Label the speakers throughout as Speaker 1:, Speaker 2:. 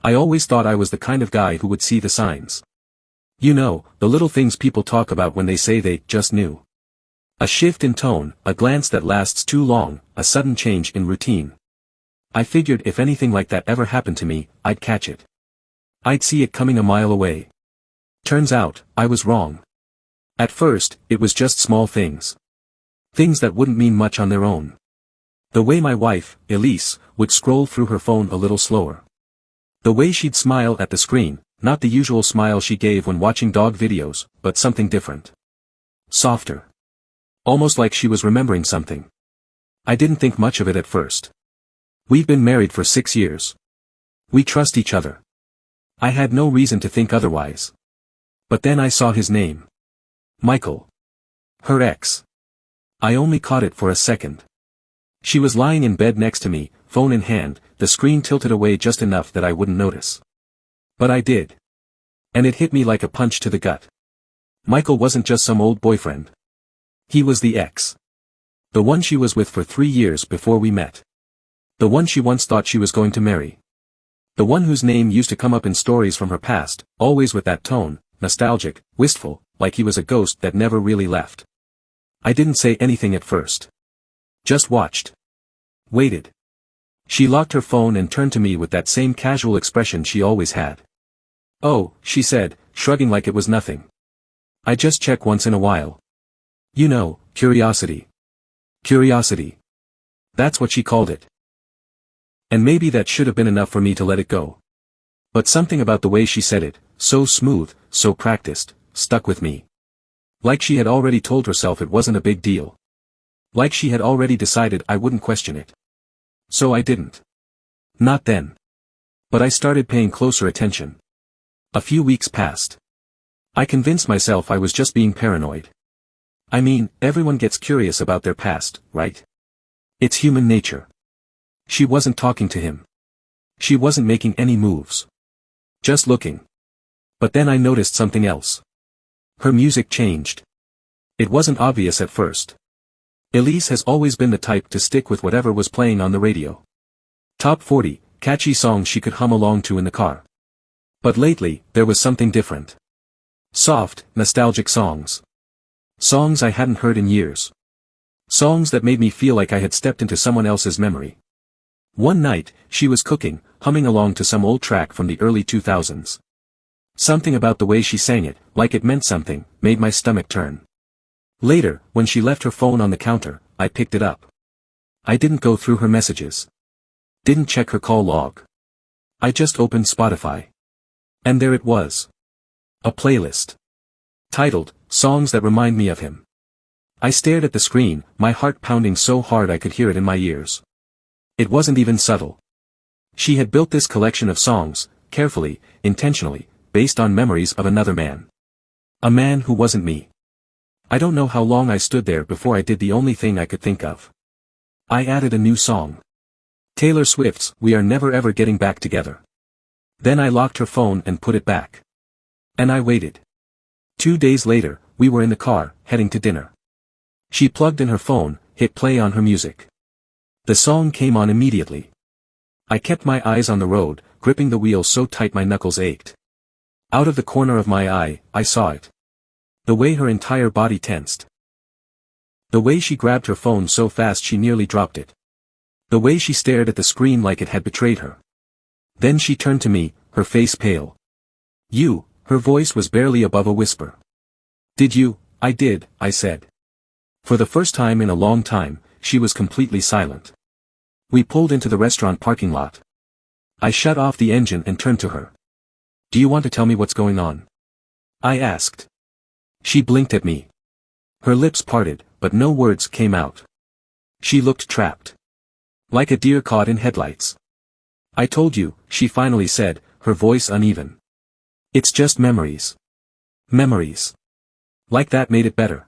Speaker 1: I always thought I was the kind of guy who would see the signs. You know, the little things people talk about when they say they just knew. A shift in tone, a glance that lasts too long, a sudden change in routine. I figured if anything like that ever happened to me, I'd catch it. I'd see it coming a mile away. Turns out, I was wrong. At first, it was just small things. Things that wouldn't mean much on their own. The way my wife, Elise, would scroll through her phone a little slower. The way she'd smile at the screen, not the usual smile she gave when watching dog videos, but something different. Softer. Almost like she was remembering something. I didn't think much of it at first. We've been married for 6 years. We trust each other. I had no reason to think otherwise. But then I saw his name. Michael. Her ex. I only caught it for a second. She was lying in bed next to me, phone in hand, the screen tilted away just enough that I wouldn't notice. But I did. And it hit me like a punch to the gut. Michael wasn't just some old boyfriend. He was the ex. The one she was with for 3 years before we met. The one she once thought she was going to marry. The one whose name used to come up in stories from her past, always with that tone, nostalgic, wistful, like he was a ghost that never really left. I didn't say anything at first. Just watched. Waited. She locked her phone and turned to me with that same casual expression she always had. "Oh," she said, shrugging like it was nothing. "I just check once in a while. You know, curiosity. Curiosity. That's what she called it. And maybe that should have been enough for me to let it go. But something about the way she said it, so smooth, so practiced, stuck with me. Like she had already told herself it wasn't a big deal. Like she had already decided I wouldn't question it. So I didn't. Not then. But I started paying closer attention. A few weeks passed. I convinced myself I was just being paranoid. I mean, everyone gets curious about their past, right? It's human nature. She wasn't talking to him. She wasn't making any moves. Just looking. But then I noticed something else. Her music changed. It wasn't obvious at first. Elise has always been the type to stick with whatever was playing on the radio. Top 40, catchy songs she could hum along to in the car. But lately, there was something different. Soft, nostalgic songs. Songs I hadn't heard in years. Songs that made me feel like I had stepped into someone else's memory. One night, she was cooking, humming along to some old track from the early 2000s. Something about the way she sang it, like it meant something, made my stomach turn. Later, when she left her phone on the counter, I picked it up. I didn't go through her messages. Didn't check her call log. I just opened Spotify. And there it was. A playlist. Titled, Songs That Remind Me of Him. I stared at the screen, my heart pounding so hard I could hear it in my ears. It wasn't even subtle. She had built this collection of songs, carefully, intentionally, based on memories of another man. A man who wasn't me. I don't know how long I stood there before I did the only thing I could think of. I added a new song. Taylor Swift's We Are Never Ever Getting Back Together. Then I locked her phone and put it back. And I waited. 2 days later, we were in the car, heading to dinner. She plugged in her phone, hit play on her music. The song came on immediately. I kept my eyes on the road, gripping the wheel so tight my knuckles ached. Out of the corner of my eye, I saw it. The way her entire body tensed. The way she grabbed her phone so fast she nearly dropped it. The way she stared at the screen like it had betrayed her. Then she turned to me, her face pale. "You," her voice was barely above a whisper. "Did you?" "I did," I said. For the first time in a long time, she was completely silent. We pulled into the restaurant parking lot. I shut off the engine and turned to her. "Do you want to tell me what's going on?" I asked. She blinked at me. Her lips parted, but no words came out. She looked trapped. Like a deer caught in headlights. "I told you," she finally said, her voice uneven. "It's just memories." Memories. Like that made it better.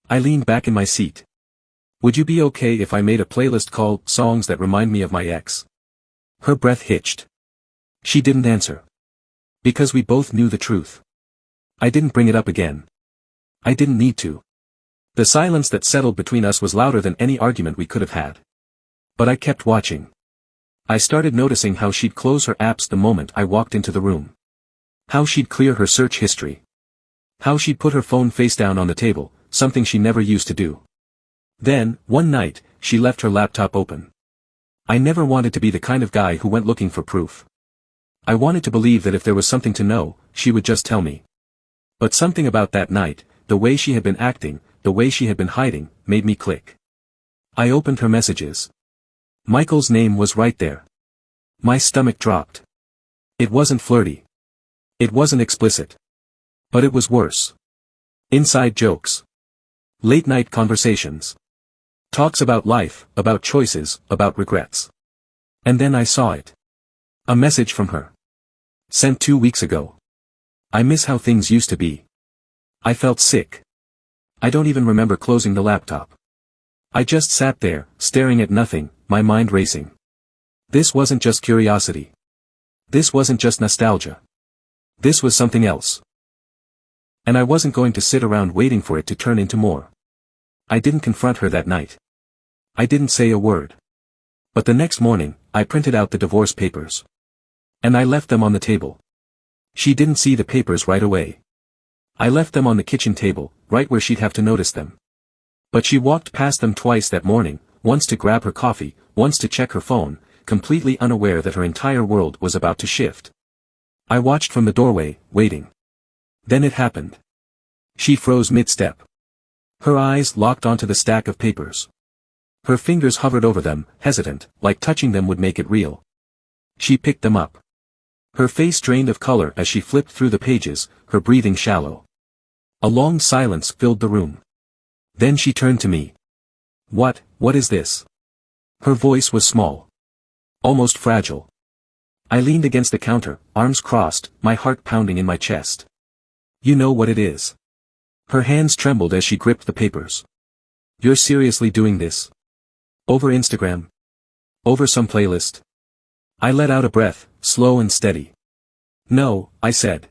Speaker 1: I leaned back in my seat. "Would you be okay if I made a playlist called Songs That Remind Me of My Ex?" Her breath hitched. She didn't answer. Because we both knew the truth. I didn't bring it up again. I didn't need to. The silence that settled between us was louder than any argument we could have had. But I kept watching. I started noticing how she'd close her apps the moment I walked into the room. How she'd clear her search history. How she'd put her phone face down on the table, something she never used to do. Then, one night, she left her laptop open. I never wanted to be the kind of guy who went looking for proof. I wanted to believe that if there was something to know, she would just tell me. But something about that night, the way she had been acting, the way she had been hiding, made me click. I opened her messages. Michael's name was right there. My stomach dropped. It wasn't flirty. It wasn't explicit. But it was worse. Inside jokes. Late-night conversations. Talks about life, about choices, about regrets. And then I saw it. A message from her. Sent 2 weeks ago. I miss how things used to be. I felt sick. I don't even remember closing the laptop. I just sat there, staring at nothing, my mind racing. This wasn't just curiosity. This wasn't just nostalgia. This was something else. And I wasn't going to sit around waiting for it to turn into more. I didn't confront her that night. I didn't say a word. But the next morning, I printed out the divorce papers. And I left them on the table. She didn't see the papers right away. I left them on the kitchen table, right where she'd have to notice them. But she walked past them twice that morning, once to grab her coffee, once to check her phone, completely unaware that her entire world was about to shift. I watched from the doorway, waiting. Then it happened. She froze mid-step. Her eyes locked onto the stack of papers. Her fingers hovered over them, hesitant, like touching them would make it real. She picked them up. Her face drained of color as she flipped through the pages, her breathing shallow. A long silence filled the room. Then she turned to me. What is this? Her voice was small. Almost fragile. I leaned against the counter, arms crossed, my heart pounding in my chest. You know what it is. Her hands trembled as she gripped the papers. You're seriously doing this? Over Instagram? Over some playlist? I let out a breath, slow and steady. No, I said.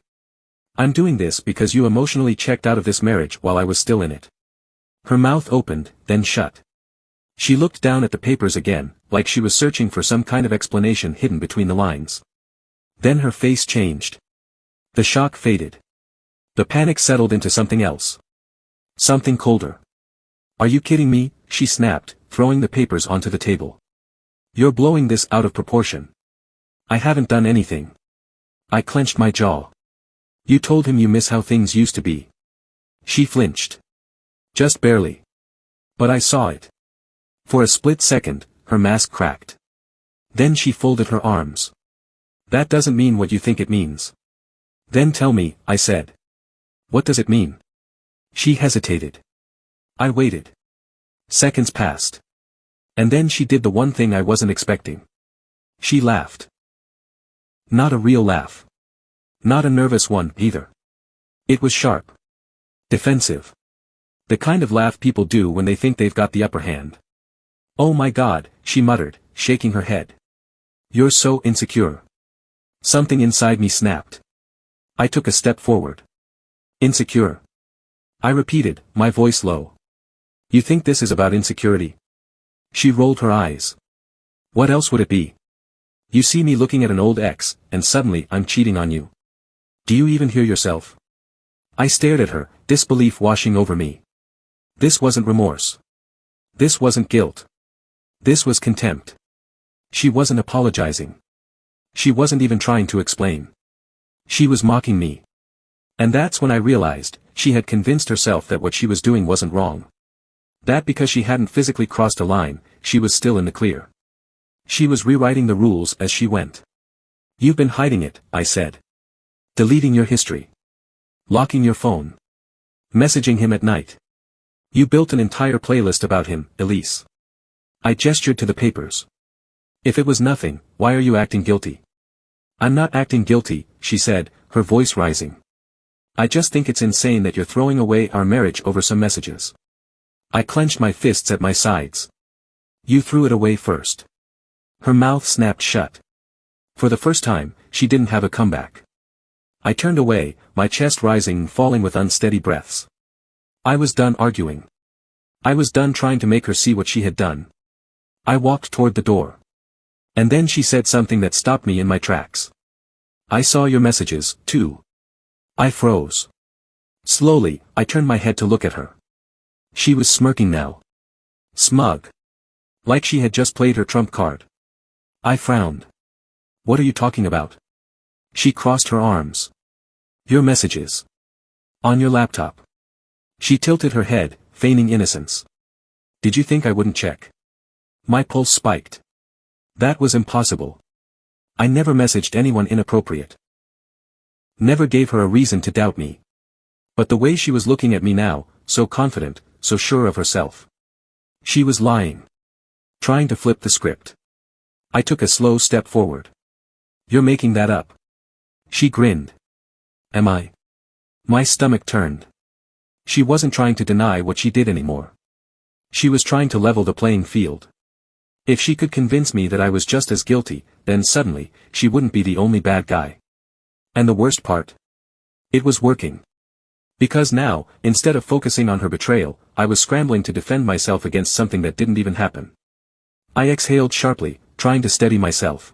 Speaker 1: I'm doing this because you emotionally checked out of this marriage while I was still in it. Her mouth opened, then shut. She looked down at the papers again, like she was searching for some kind of explanation hidden between the lines. Then her face changed. The shock faded. The panic settled into something else. Something colder. Are you kidding me? She snapped, throwing the papers onto the table. You're blowing this out of proportion. I haven't done anything. I clenched my jaw. You told him you miss how things used to be. She flinched. Just barely. But I saw it. For a split second, her mask cracked. Then she folded her arms. That doesn't mean what you think it means. Then tell me, I said. What does it mean? She hesitated. I waited. Seconds passed. And then she did the one thing I wasn't expecting. She laughed. Not a real laugh. Not a nervous one, either. It was sharp. Defensive. The kind of laugh people do when they think they've got the upper hand. Oh my God, she muttered, shaking her head. You're so insecure. Something inside me snapped. I took a step forward. Insecure. I repeated, my voice low. You think this is about insecurity? She rolled her eyes. What else would it be? You see me looking at an old ex, and suddenly I'm cheating on you. Do you even hear yourself? I stared at her, disbelief washing over me. This wasn't remorse. This wasn't guilt. This was contempt. She wasn't apologizing. She wasn't even trying to explain. She was mocking me. And that's when I realized, she had convinced herself that what she was doing wasn't wrong. That because she hadn't physically crossed a line, she was still in the clear. She was rewriting the rules as she went. You've been hiding it, I said. Deleting your history. Locking your phone. Messaging him at night. You built an entire playlist about him, Elise. I gestured to the papers. If it was nothing, why are you acting guilty? I'm not acting guilty, she said, her voice rising. I just think it's insane that you're throwing away our marriage over some messages. I clenched my fists at my sides. You threw it away first. Her mouth snapped shut. For the first time, she didn't have a comeback. I turned away, my chest rising and falling with unsteady breaths. I was done arguing. I was done trying to make her see what she had done. I walked toward the door. And then she said something that stopped me in my tracks. I saw your messages, too. I froze. Slowly, I turned my head to look at her. She was smirking now. Smug. Like she had just played her trump card. I frowned. What are you talking about? She crossed her arms. Your messages. On your laptop. She tilted her head, feigning innocence. Did you think I wouldn't check? My pulse spiked. That was impossible. I never messaged anyone inappropriate. Never gave her a reason to doubt me. But the way she was looking at me now, so confident, so sure of herself. She was lying. Trying to flip the script. I took a slow step forward. You're making that up. She grinned. Am I? My stomach turned. She wasn't trying to deny what she did anymore. She was trying to level the playing field. If she could convince me that I was just as guilty, then suddenly, she wouldn't be the only bad guy. And the worst part? It was working. Because now, instead of focusing on her betrayal, I was scrambling to defend myself against something that didn't even happen. I exhaled sharply, trying to steady myself.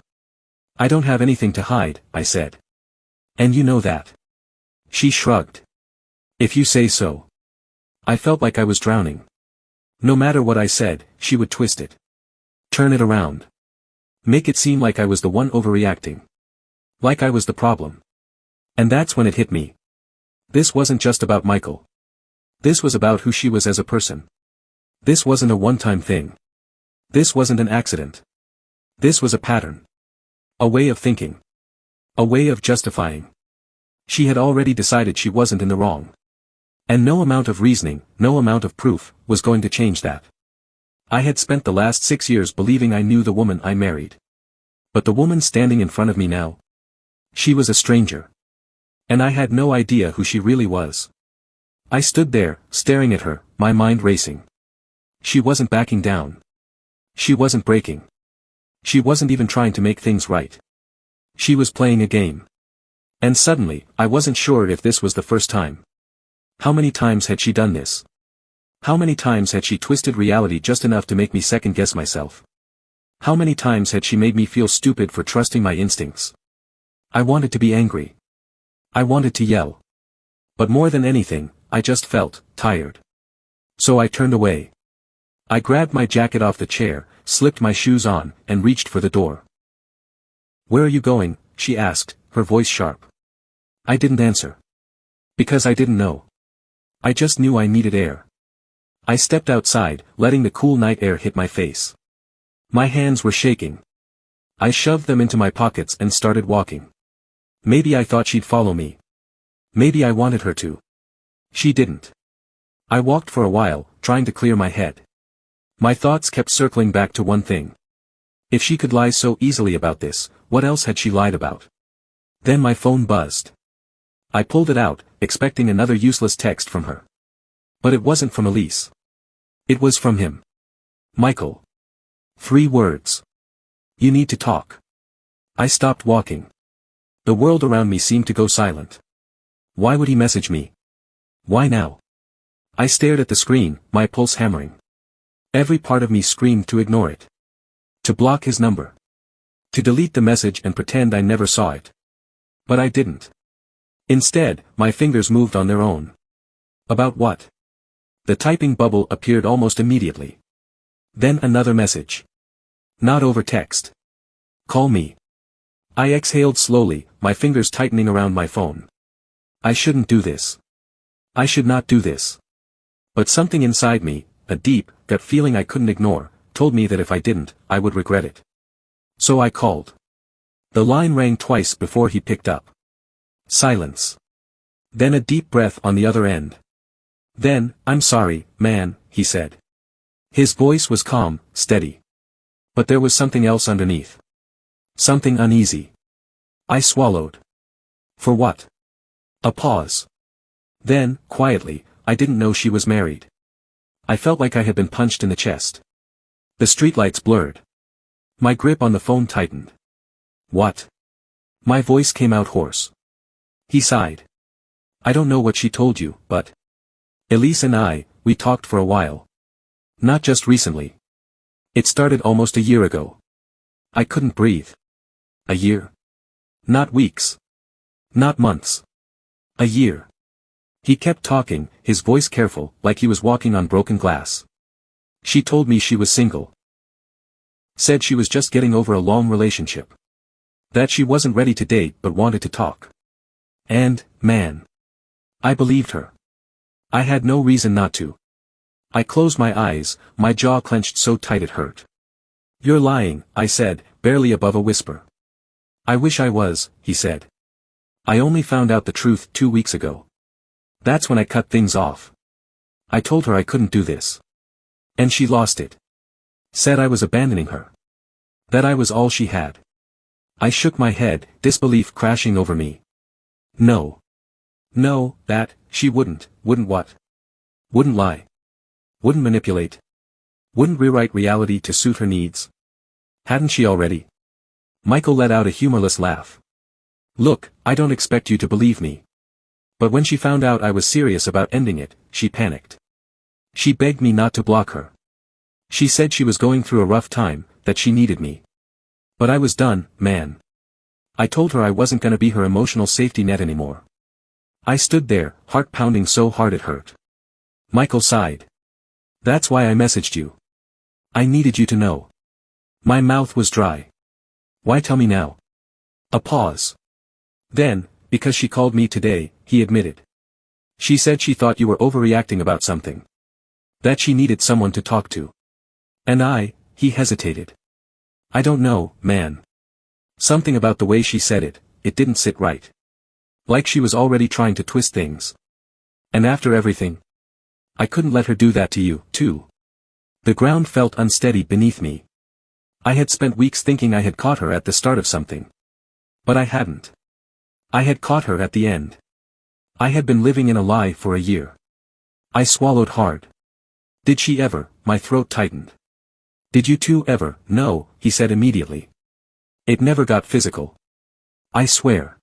Speaker 1: I don't have anything to hide, I said. And you know that. She shrugged. If you say so. I felt like I was drowning. No matter what I said, she would twist it. Turn it around. Make it seem like I was the one overreacting. Like I was the problem. And that's when it hit me. This wasn't just about Michael. This was about who she was as a person. This wasn't a one-time thing. This wasn't an accident. This was a pattern. A way of thinking. A way of justifying. She had already decided she wasn't in the wrong. And no amount of reasoning, no amount of proof, was going to change that. I had spent the last 6 years believing I knew the woman I married. But the woman standing in front of me now? She was a stranger. And I had no idea who she really was. I stood there, staring at her, my mind racing. She wasn't backing down. She wasn't breaking. She wasn't even trying to make things right. She was playing a game. And suddenly, I wasn't sure if this was the first time. How many times had she done this? How many times had she twisted reality just enough to make me second-guess myself? How many times had she made me feel stupid for trusting my instincts? I wanted to be angry. I wanted to yell. But more than anything, I just felt tired. So I turned away. I grabbed my jacket off the chair, slipped my shoes on, and reached for the door. Where are you going? She asked, her voice sharp. I didn't answer. Because I didn't know. I just knew I needed air. I stepped outside, letting the cool night air hit my face. My hands were shaking. I shoved them into my pockets and started walking. Maybe I thought she'd follow me. Maybe I wanted her to. She didn't. I walked for a while, trying to clear my head. My thoughts kept circling back to one thing. If she could lie so easily about this, what else had she lied about? Then my phone buzzed. I pulled it out, expecting another useless text from her. But it wasn't from Elise. It was from him. Michael. 3 words. You need to talk. I stopped walking. The world around me seemed to go silent. Why would he message me? Why now? I stared at the screen, my pulse hammering. Every part of me screamed to ignore it. To block his number. To delete the message and pretend I never saw it. But I didn't. Instead, my fingers moved on their own. About what? The typing bubble appeared almost immediately. Then another message. Not over text. Call me. I exhaled slowly, my fingers tightening around my phone. I shouldn't do this. I should not do this. But something inside me, a deep, gut feeling I couldn't ignore, told me that if I didn't, I would regret it. So I called. The line rang twice before he picked up. Silence. Then a deep breath on the other end. Then, I'm sorry, man, he said. His voice was calm, steady. But there was something else underneath. Something uneasy. I swallowed. For what? A pause. Then, quietly, I didn't know she was married. I felt like I had been punched in the chest. The streetlights blurred. My grip on the phone tightened. What? My voice came out hoarse. He sighed. I don't know what she told you, but... Elise and I, we talked for a while. Not just recently. It started almost a year ago. I couldn't breathe. A year? Not weeks. Not months. A year. He kept talking, his voice careful, like he was walking on broken glass. She told me she was single. Said she was just getting over a long relationship. That she wasn't ready to date but wanted to talk. And, man. I believed her. I had no reason not to. I closed my eyes, my jaw clenched so tight it hurt. You're lying, I said, barely above a whisper. I wish I was, he said. I only found out the truth 2 weeks ago. That's when I cut things off. I told her I couldn't do this. And she lost it. Said I was abandoning her. That I was all she had. I shook my head, disbelief crashing over me. No. No, that, she wouldn't what? Wouldn't lie. Wouldn't manipulate. Wouldn't rewrite reality to suit her needs. Hadn't she already? Michael let out a humorless laugh. Look, I don't expect you to believe me. But when she found out I was serious about ending it, she panicked. She begged me not to block her. She said she was going through a rough time, that she needed me. But I was done, man. I told her I wasn't gonna be her emotional safety net anymore. I stood there, heart pounding so hard it hurt. Michael sighed. That's why I messaged you. I needed you to know. My mouth was dry. Why tell me now? A pause. Then, because she called me today, he admitted. She said she thought you were overreacting about something. That she needed someone to talk to. And he hesitated. I don't know, man. Something about the way she said it, it didn't sit right. Like she was already trying to twist things. And after everything, I couldn't let her do that to you, too. The ground felt unsteady beneath me. I had spent weeks thinking I had caught her at the start of something. But I hadn't. I had caught her at the end. I had been living in a lie for a year. I swallowed hard. Did she ever? My throat tightened. Did you two ever? No, he said immediately. It never got physical. I swear.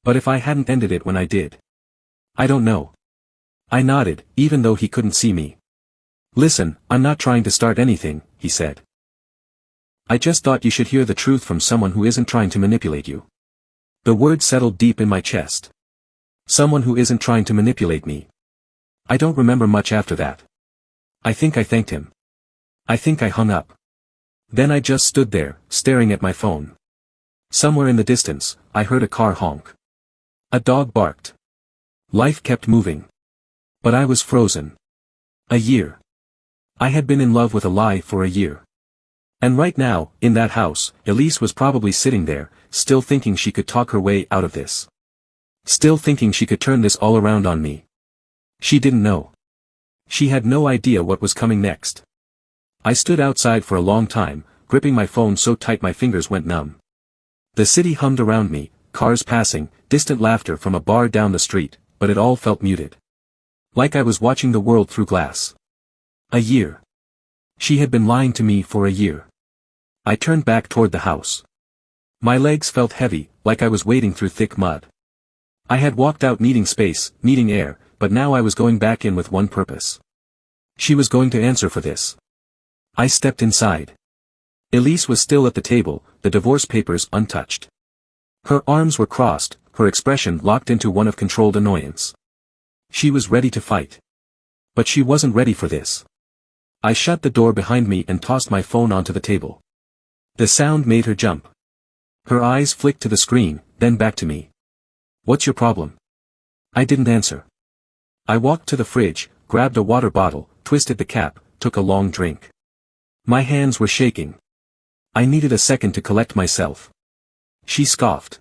Speaker 1: But if I hadn't ended it when I did. I don't know. I nodded, even though he couldn't see me. Listen, I'm not trying to start anything, he said. I just thought you should hear the truth from someone who isn't trying to manipulate you. The word settled deep in my chest. Someone who isn't trying to manipulate me. I don't remember much after that. I think I thanked him. I think I hung up. Then I just stood there, staring at my phone. Somewhere in the distance, I heard a car honk. A dog barked. Life kept moving. But I was frozen. A year. I had been in love with a lie for a year. And right now, in that house, Elise was probably sitting there, still thinking she could talk her way out of this. Still thinking she could turn this all around on me. She didn't know. She had no idea what was coming next. I stood outside for a long time, gripping my phone so tight my fingers went numb. The city hummed around me, cars passing, distant laughter from a bar down the street, but it all felt muted. Like I was watching the world through glass. A year. She had been lying to me for a year. I turned back toward the house. My legs felt heavy, like I was wading through thick mud. I had walked out needing space, needing air, but now I was going back in with one purpose. She was going to answer for this. I stepped inside. Elise was still at the table, the divorce papers untouched. Her arms were crossed, her expression locked into one of controlled annoyance. She was ready to fight. But she wasn't ready for this. I shut the door behind me and tossed my phone onto the table. The sound made her jump. Her eyes flicked to the screen, then back to me. What's your problem? I didn't answer. I walked to the fridge, grabbed a water bottle, twisted the cap, took a long drink. My hands were shaking. I needed a second to collect myself. She scoffed.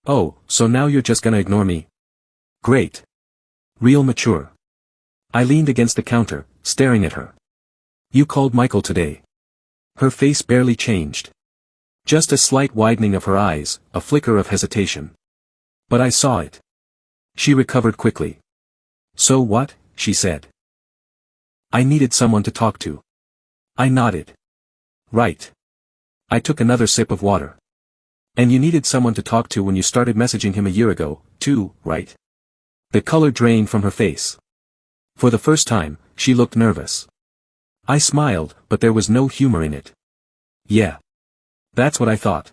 Speaker 1: Oh, so now you're just gonna ignore me? Great. Real mature. I leaned against the counter, staring at her. You called Michael today. Her face barely changed. Just a slight widening of her eyes, a flicker of hesitation. But I saw it. She recovered quickly. So what? She said. I needed someone to talk to. I nodded. Right. I took another sip of water. And you needed someone to talk to when you started messaging him a year ago, too, right? The color drained from her face. For the first time, she looked nervous. I smiled, but there was no humor in it. Yeah. That's what I thought.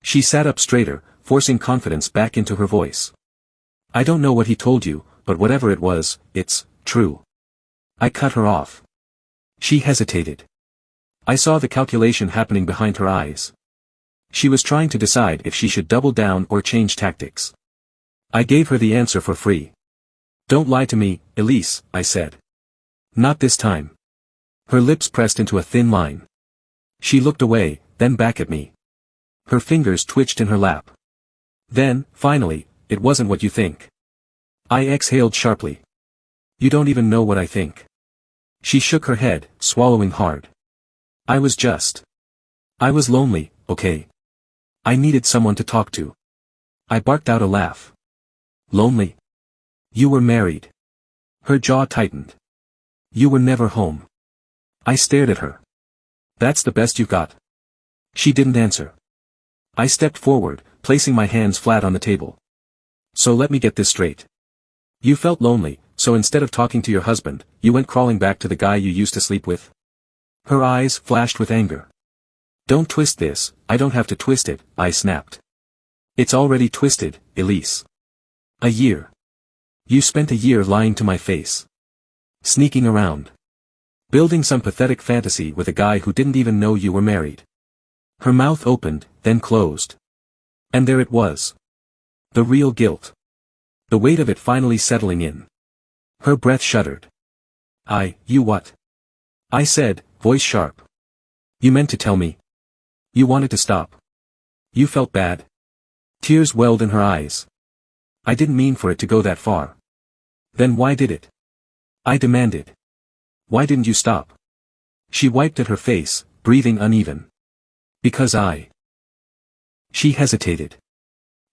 Speaker 1: She sat up straighter, forcing confidence back into her voice. I don't know what he told you, but whatever it was, it's true. I cut her off. She hesitated. I saw the calculation happening behind her eyes. She was trying to decide if she should double down or change tactics. I gave her the answer for free. Don't lie to me, Elise, I said. Not this time. Her lips pressed into a thin line. She looked away, then back at me. Her fingers twitched in her lap. Then, finally, it wasn't what you think. I exhaled sharply. You don't even know what I think. She shook her head, swallowing hard. I was lonely, okay? I needed someone to talk to. I barked out a laugh. Lonely? You were married. Her jaw tightened. You were never home. I stared at her. That's the best you've got. She didn't answer. I stepped forward, placing my hands flat on the table. So let me get this straight. You felt lonely, so instead of talking to your husband, you went crawling back to the guy you used to sleep with? Her eyes flashed with anger. Don't twist this, I don't have to twist it, I snapped. It's already twisted, Elise. A year. You spent a year lying to my face. Sneaking around. Building some pathetic fantasy with a guy who didn't even know you were married. Her mouth opened, then closed. And there it was. The real guilt. The weight of it finally settling in. Her breath shuddered. You what? I said, voice sharp. You meant to tell me. You wanted to stop. You felt bad. Tears welled in her eyes. I didn't mean for it to go that far. Then why did it? I demanded. Why didn't you stop? She wiped at her face, breathing uneven. Because She hesitated.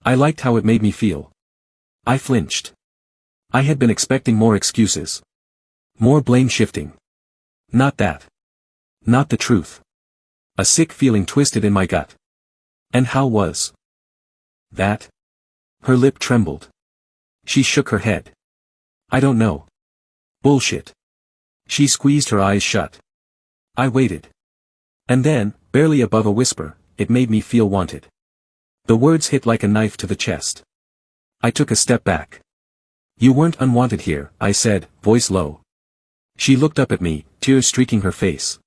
Speaker 1: I liked how it made me feel. I flinched. I had been expecting more excuses. More blame shifting. Not that. Not the truth. A sick feeling twisted in my gut. And how was that? Her lip trembled. She shook her head. I don't know. Bullshit. She squeezed her eyes shut. I waited. And then, barely above a whisper, it made me feel wanted. The words hit like a knife to the chest. I took a step back. You weren't unwanted here, I said, voice low. She looked up at me, tears streaking her face.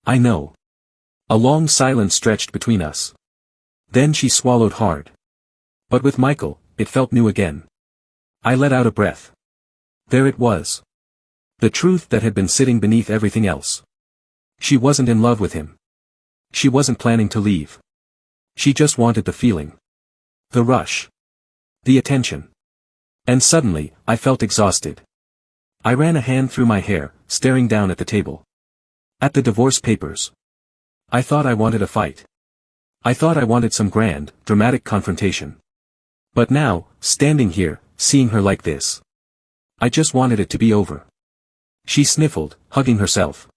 Speaker 1: I know. A long silence stretched between us. Then she swallowed hard. But with Michael, it felt new again. I let out a breath. There it was. The truth that had been sitting beneath everything else. She wasn't in love with him. She wasn't planning to leave. She just wanted the feeling. The rush. The attention. And suddenly, I felt exhausted. I ran a hand through my hair, staring down at the table. At the divorce papers. I thought I wanted a fight. I thought I wanted some grand, dramatic confrontation. But now, standing here, seeing her like this. I just wanted it to be over. She sniffled, hugging herself.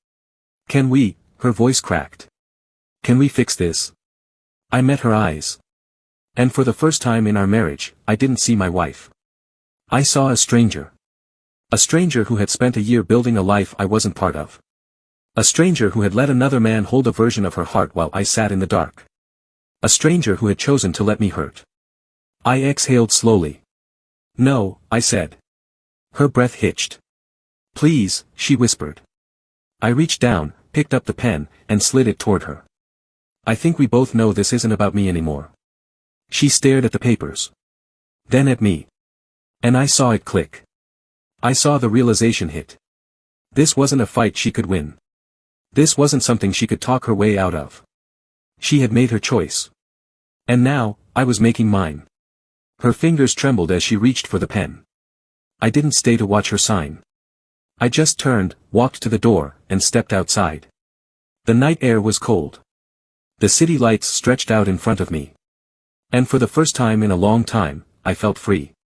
Speaker 1: Can we? Her voice cracked. Can we fix this? I met her eyes. And for the first time in our marriage, I didn't see my wife. I saw a stranger. A stranger who had spent a year building a life I wasn't part of. A stranger who had let another man hold a version of her heart while I sat in the dark. A stranger who had chosen to let me hurt. I exhaled slowly. No, I said. Her breath hitched. Please, she whispered. I reached down, picked up the pen, and slid it toward her. I think we both know this isn't about me anymore. She stared at the papers. Then at me. And I saw it click. I saw the realization hit. This wasn't a fight she could win. This wasn't something she could talk her way out of. She had made her choice. And now, I was making mine. Her fingers trembled as she reached for the pen. I didn't stay to watch her sign. I just turned, walked to the door, and stepped outside. The night air was cold. The city lights stretched out in front of me. And for the first time in a long time, I felt free.